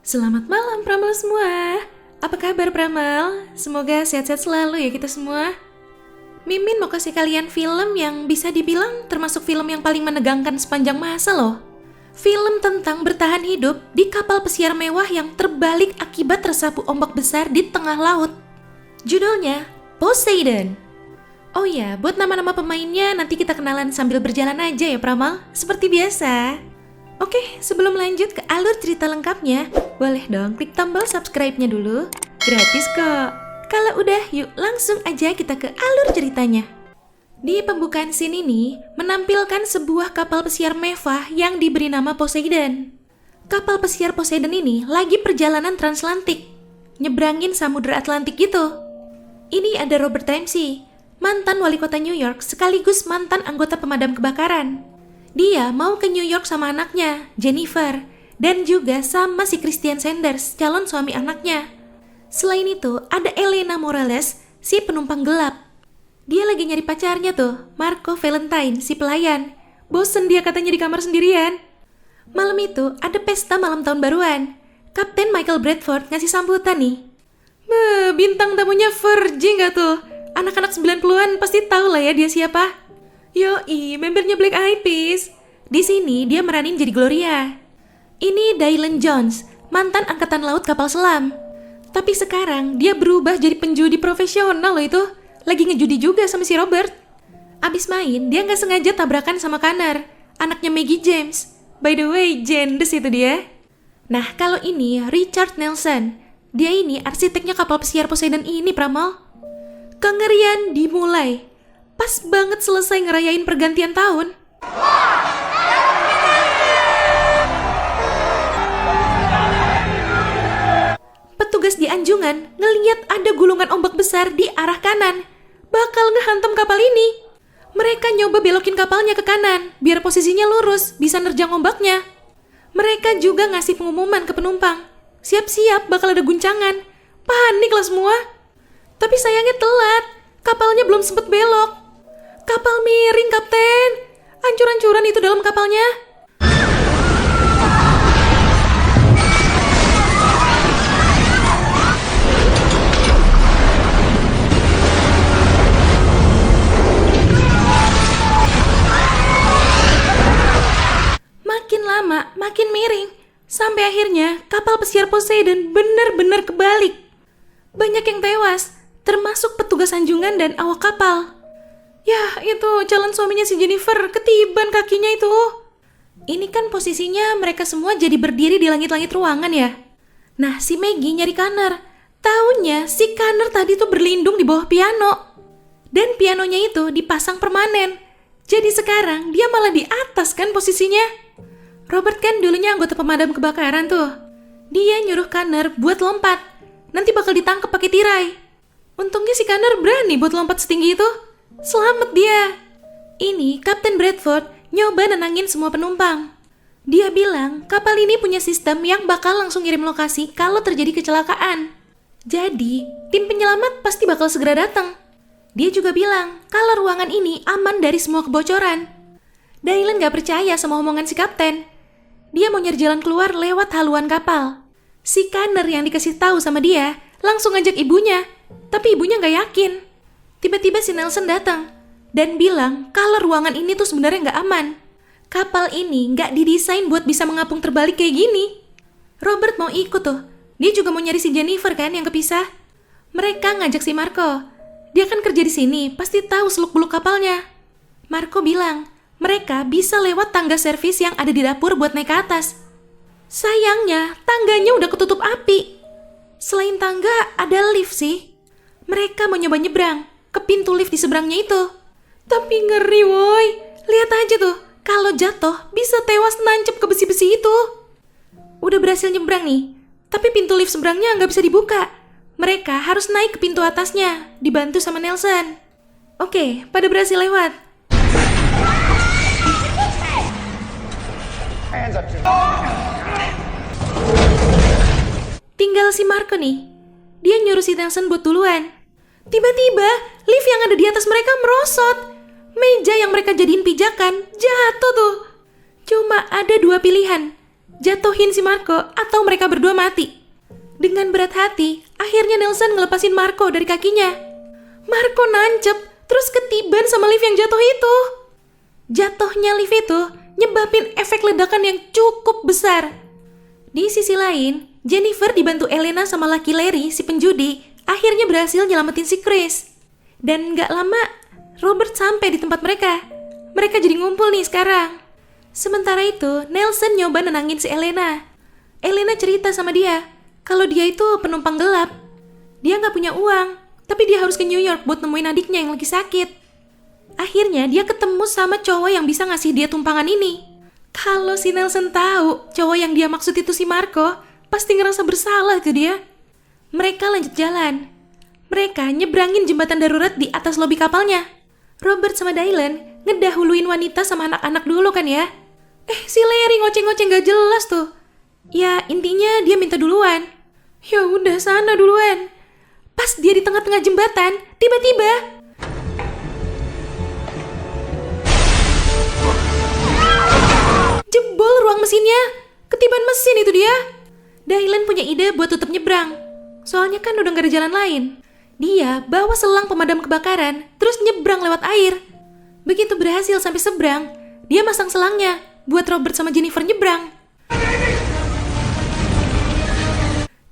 Selamat malam Pramal semua. Apa kabar Pramal? Semoga sehat-sehat selalu ya kita semua. Mimin mau kasih kalian film yang bisa dibilang termasuk film yang paling menegangkan sepanjang masa loh. Film tentang bertahan hidup di kapal pesiar mewah yang terbalik akibat tersapu ombak besar di tengah laut. Judulnya Poseidon. Oh ya, buat nama-nama pemainnya nanti kita kenalan sambil berjalan aja ya Pramal, seperti biasa. Oke, sebelum lanjut ke alur cerita lengkapnya, boleh dong klik tombol subscribe-nya dulu. Gratis kok. Kalau udah, yuk langsung aja kita ke alur ceritanya. Di pembukaan scene ini, menampilkan sebuah kapal pesiar mewah yang diberi nama Poseidon. Kapal pesiar Poseidon ini lagi perjalanan transatlantik, nyebrangin Samudra Atlantik gitu. Ini ada Robert Dempsey, mantan wali kota New York sekaligus mantan anggota pemadam kebakaran. Dia mau ke New York sama anaknya, Jennifer, dan juga sama si Christian Sanders, calon suami anaknya. Selain itu, ada Elena Morales, si penumpang gelap. Dia lagi nyari pacarnya tuh, Marco Valentine, si pelayan. Bosen dia katanya di kamar sendirian. Malam itu, ada pesta malam tahun baruan. Kapten Michael Bradford ngasih sambutan nih. Bintang tamunya Virgin gak tuh? Anak-anak 90-an pasti tahu lah ya dia siapa. Yoi, membernya Black Eyed Peas. Di sini dia meranin jadi Gloria. Ini Dylan Jones, mantan angkatan laut kapal selam. Tapi sekarang dia berubah jadi penjudi profesional loh itu. Lagi ngejudi juga sama si Robert. Abis main, dia nggak sengaja tabrakan sama Connor, anaknya Maggie James. By the way, jendes itu dia. Nah, kalau ini Richard Nelson. Dia ini arsiteknya kapal pesiar Poseidon ini, Pramal. Kengerian dimulai. Pas banget selesai ngerayain pergantian tahun. Petugas di anjungan ngeliat ada gulungan ombak besar di arah kanan. Bakal ngehantam kapal ini. Mereka nyoba belokin kapalnya ke kanan, biar posisinya lurus, bisa nerjang ombaknya. Mereka juga ngasih pengumuman ke penumpang. Siap-siap bakal ada guncangan. Panik lah semua. Tapi sayangnya telat. Kapalnya belum sempet belok. Kapal miring, Kapten. Hancur-hancuran itu dalam kapalnya. Makin lama, makin miring. Sampai akhirnya kapal pesiar Poseidon benar-benar kebalik. Banyak yang tewas, termasuk petugas anjungan dan awak kapal. Ya, itu calon suaminya si Jennifer, ketiban kakinya itu. Ini kan posisinya mereka semua jadi berdiri di langit-langit ruangan ya. Nah, si Maggie nyari Connor. Taunya si Connor tadi tuh berlindung di bawah piano. Dan pianonya itu dipasang permanen. Jadi sekarang dia malah di atas kan posisinya. Robert kan dulunya anggota pemadam kebakaran tuh. Dia nyuruh Connor buat lompat. Nanti bakal ditangkap pakai tirai. Untungnya si Connor berani buat lompat setinggi itu. Selamat dia. Ini Kapten Bradford nyoba nenangin semua penumpang. Dia bilang kapal ini punya sistem yang bakal langsung ngirim lokasi kalau terjadi kecelakaan. Jadi tim penyelamat pasti bakal segera datang. Dia juga bilang kalau ruangan ini aman dari semua kebocoran. Dylan gak percaya sama omongan si kapten. Dia mau nyari jalan keluar lewat haluan kapal. Si Connor yang dikasih tahu sama dia langsung ngajak ibunya. Tapi ibunya gak yakin. Tiba-tiba si Nelson datang dan bilang kalau ruangan ini tuh sebenarnya nggak aman. Kapal ini nggak didesain buat bisa mengapung terbalik kayak gini. Robert mau ikut tuh. Dia juga mau nyari si Jennifer kan yang kepisah. Mereka ngajak si Marco. Dia kan kerja di sini, pasti tahu seluk-beluk kapalnya. Marco bilang mereka bisa lewat tangga servis yang ada di dapur buat naik ke atas. Sayangnya tangganya udah ketutup api. Selain tangga ada lift sih. Mereka mau nyoba nyebrang ke pintu lift di seberangnya itu. Tapi ngeri woi. Lihat aja tuh, kalau jatuh bisa tewas nancep ke besi-besi itu. Udah berhasil nyebrang nih, tapi pintu lift seberangnya nggak bisa dibuka. Mereka harus naik ke pintu atasnya, dibantu sama Nelson. Oke, pada berhasil lewat. Tinggal si Marco nih. Dia nyuruh si Nelson buat duluan. Tiba-tiba, lift yang ada di atas mereka merosot. Meja yang mereka jadiin pijakan jatuh tuh. Cuma ada dua pilihan. jatuhin si Marco atau mereka berdua mati. Dengan berat hati, akhirnya Nelson ngelepasin Marco dari kakinya. Marco nancep, terus ketiban sama lift yang jatuh itu. Jatuhnya lift itu nyebabin efek ledakan yang cukup besar. Di sisi lain, Jennifer dibantu Elena sama laki Larry, si penjudi, akhirnya berhasil nyelamatin si Chris. Dan gak lama, Robert sampai di tempat mereka. Mereka jadi ngumpul nih sekarang. Sementara itu, Nelson nyoba nenangin si Elena. Elena cerita sama dia kalau dia itu penumpang gelap. Dia gak punya uang, tapi dia harus ke New York buat nemuin adiknya yang lagi sakit. Akhirnya dia ketemu sama cowok yang bisa ngasih dia tumpangan ini. Kalau si Nelson tahu cowok yang dia maksud itu si Marco, pasti ngerasa bersalah ke dia. Mereka lanjut jalan. Mereka nyebrangin jembatan darurat di atas lobi kapalnya. Robert sama Dylan ngedahuluin wanita sama anak-anak dulu kan ya. Si Larry ngoceng-ngoceng gak jelas tuh. Ya intinya dia minta duluan. Ya udah sana duluan. Pas dia di tengah-tengah jembatan, tiba-tiba jebol ruang mesinnya. Ketiban mesin itu dia. Dylan punya ide buat tutup nyebrang. Soalnya kan udah gak ada jalan lain. Dia bawa selang pemadam kebakaran, terus nyebrang lewat air. Begitu berhasil sampai seberang, dia masang selangnya buat Robert sama Jennifer nyebrang.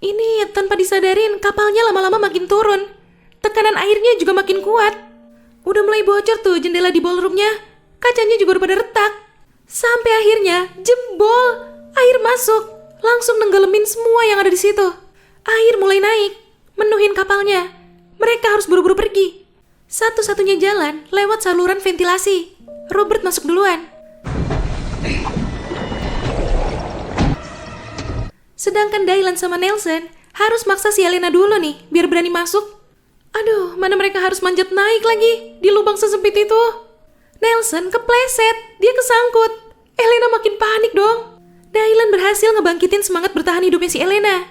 Ini tanpa disadarin, kapalnya lama-lama makin turun. Tekanan airnya juga makin kuat. Udah mulai bocor tuh jendela di ballroomnya. Kacanya juga udah pada retak. Sampai akhirnya jebol. Air masuk, langsung nenggelemin semua yang ada di situ. Air mulai naik, menuhin kapalnya. Mereka harus buru-buru pergi. Satu-satunya jalan lewat saluran ventilasi. Robert masuk duluan. Sedangkan Dylan sama Nelson harus maksa si Elena dulu nih, biar berani masuk. Aduh, mana mereka harus manjat naik lagi di lubang sesempit itu. Nelson kepleset, dia kesangkut. Elena makin panik dong. Dylan berhasil ngebangkitin semangat bertahan hidupnya si Elena.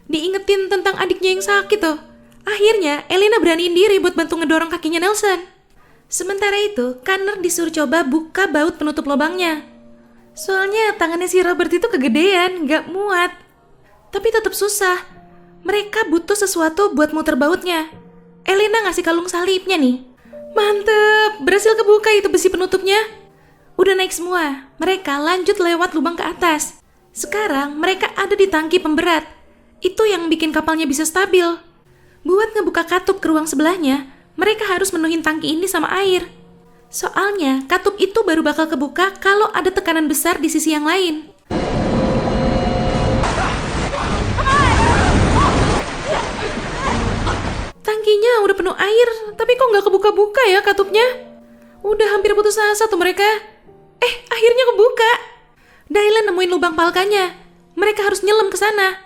Diingetin tentang adiknya yang sakit tuh. Akhirnya, Elena beraniin diri buat bantu ngedorong kakinya Nelson. Sementara itu, Connor disuruh coba buka baut penutup lubangnya. Soalnya tangannya si Robert itu kegedean, gak muat. Tapi tetap susah. Mereka butuh sesuatu buat muter bautnya. Elena ngasih kalung salibnya nih. Mantep, berhasil kebuka itu besi penutupnya. Udah naik semua, mereka lanjut lewat lubang ke atas. Sekarang mereka ada di tangki pemberat. Itu yang bikin kapalnya bisa stabil. Buat ngebuka katup ke ruang sebelahnya, mereka harus menuhin tangki ini sama air. Soalnya, katup itu baru bakal kebuka kalau ada tekanan besar di sisi yang lain. Tangkinya udah penuh air, tapi kok nggak kebuka-buka ya katupnya? Udah hampir putus asa tuh mereka. Akhirnya kebuka. Dylan nemuin lubang palkanya. Mereka harus nyelam ke sana.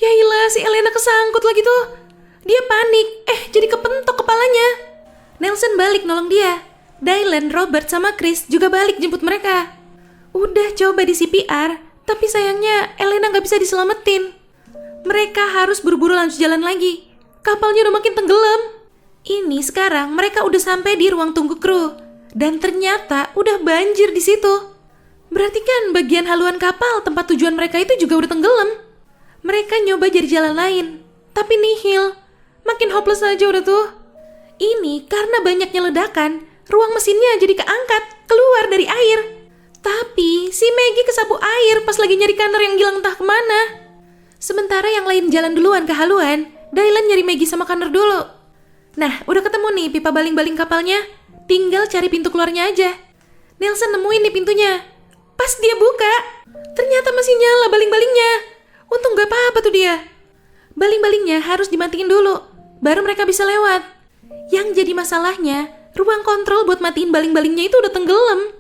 Yaelah, si Elena kesangkut lagi tuh. Dia panik, jadi kepentok kepalanya. Nelson balik nolong dia. Dylan, Robert, sama Chris juga balik jemput mereka. Udah coba di CPR, tapi sayangnya Elena gak bisa diselamatin. Mereka harus buru-buru lanjut jalan lagi. Kapalnya udah makin tenggelam. Ini sekarang mereka udah sampai di ruang tunggu kru. Dan ternyata udah banjir di situ. Berarti kan bagian haluan kapal tempat tujuan mereka itu juga udah tenggelam. Mereka nyoba jadi jalan lain, tapi nihil. Makin hopeless aja udah tuh. Ini karena banyaknya ledakan, ruang mesinnya jadi keangkat, keluar dari air. Tapi si Maggie kesapu air pas lagi nyari Connor yang hilang entah kemana. Sementara yang lain jalan duluan ke haluan, Dylan nyari Maggie sama Connor dulu. Nah, udah ketemu nih pipa baling-baling kapalnya. Tinggal cari pintu keluarnya aja. Nelson nemuin nih pintunya. Pas dia buka, ternyata masih nyala baling-balingnya. Untung gak apa-apa tuh dia. Baling-balingnya harus dimatiin dulu, baru mereka bisa lewat. Yang jadi masalahnya, ruang kontrol buat matiin baling-balingnya itu udah tenggelam.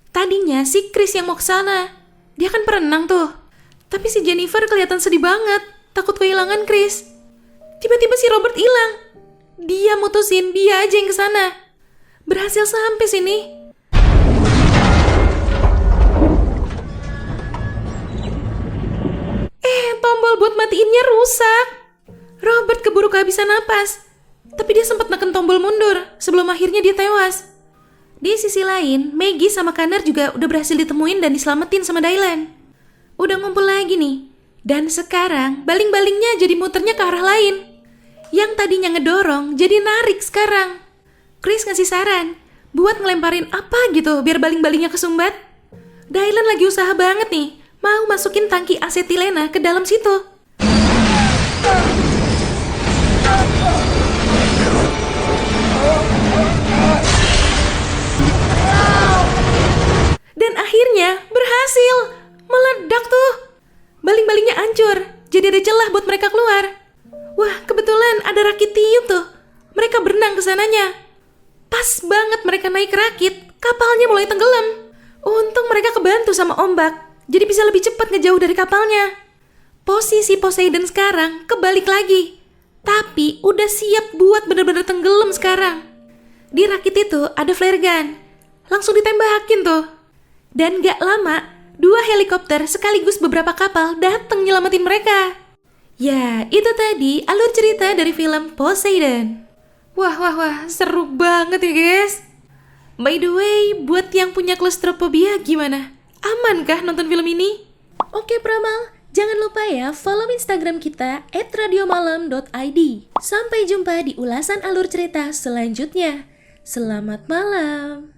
Tadinya si Chris yang mau kesana. Dia kan perenang tuh. Tapi si Jennifer kelihatan sedih banget, takut kehilangan Chris. Tiba-tiba si Robert hilang. Dia mutusin dia aja yang kesana. Berhasil sampai sini. Tombol buat matiinnya rusak. Robert keburu kehabisan napas. Tapi dia sempat neken tombol mundur sebelum akhirnya dia tewas. Di sisi lain, Maggie sama Connor juga udah berhasil ditemuin dan diselamatin sama Dylan. Udah ngumpul lagi nih. Dan sekarang baling-balingnya jadi muternya ke arah lain. Yang tadinya ngedorong jadi narik sekarang. Chris ngasih saran buat ngelemparin apa gitu biar baling-balingnya kesumbat. Dylan lagi usaha banget nih, mau masukin tangki asetilena ke dalam situ. Dan akhirnya berhasil, meledak tuh. Baling-balingnya hancur, jadi ada celah buat mereka keluar. Wah, kebetulan ada rakit tiup tuh. Mereka berenang ke sananya. Pas banget mereka naik rakit, kapalnya mulai tenggelam. Untung mereka kebantu sama ombak, jadi bisa lebih cepat ngejauh dari kapalnya. Posisi Poseidon sekarang kebalik lagi, tapi udah siap buat bener-bener tenggelam sekarang. Di rakit itu ada flare gun, langsung ditembakin tuh. Dan gak lama, 2 helikopter sekaligus beberapa kapal datang nyelamatin mereka. Ya, itu tadi alur cerita dari film Poseidon. Wah, seru banget ya guys. By the way, buat yang punya klaustrofobia gimana? Aman kah nonton film ini? Oke Pramal, jangan lupa ya follow Instagram kita @radiomalam.id. Sampai jumpa di ulasan alur cerita selanjutnya. Selamat malam.